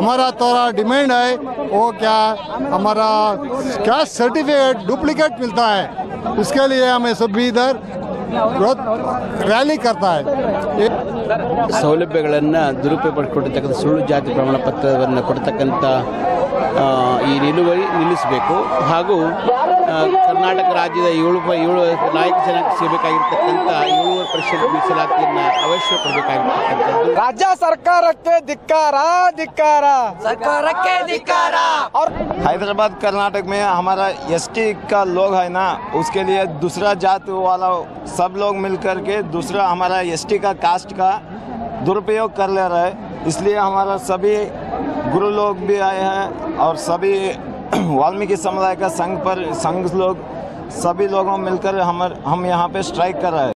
हमारा थोड़ा डिमांड है वो क्या हमारा कैस्ट सर्टिफिकेट डुप्लीकेट मिलता है, उसके लिए हमें सब इधर रैली करता है। ಸೌಲಭ್ಯಗಳನ್ನು ದುರುಪಯೋಗ ಪಡಿಸಿಕೊಟ್ಟಿರ್ತಕ್ಕಂಥ ಸುಳ್ಳು ಜಾತಿ ಪ್ರಮಾಣ ಪತ್ರವನ್ನು ಕೊಡ್ತಕ್ಕಂಥ ಈ ನಿಲ್ಲಿಸಬೇಕು ಹಾಗೂ ಕರ್ನಾಟಕ ರಾಜ್ಯದ 7 ನಾಯಕ ಜನಾಂಗ ಸಿಗಬೇಕಾಗಿರ್ತಕ್ಕಂಥ 7% ಮೀಸಲಾತಿಯನ್ನು ಅವಶ್ಯ ಕೊಡಬೇಕಾಗಿರ್ತಕ್ಕಂಥದ್ದು ರಾಜ್ಯ ಸರ್ಕಾರಕ್ಕೆ ಧಿಕ್ಕಾರ ಧಿಕ್ಕಾರ ಸರ್ಕಾರಕ್ಕೆ ಧಿಕ್ಕಾರ। और हैदराबाद कर्नाटक में हमारा एसटी का लोग है ना, उसके लिए दूसरा जात वाला सब लोग मिलकर के दूसरा हमारा एसटी का कास्ट का दुरुपयोग कर ले रहे हैं। इसलिए हमारा सभी गुरु लोग भी आए हैं और सभी वाल्मीकि समुदाय का संघ लोग सभी लोगों मिलकर हम यहाँ पे स्ट्राइक कर रहे हैं।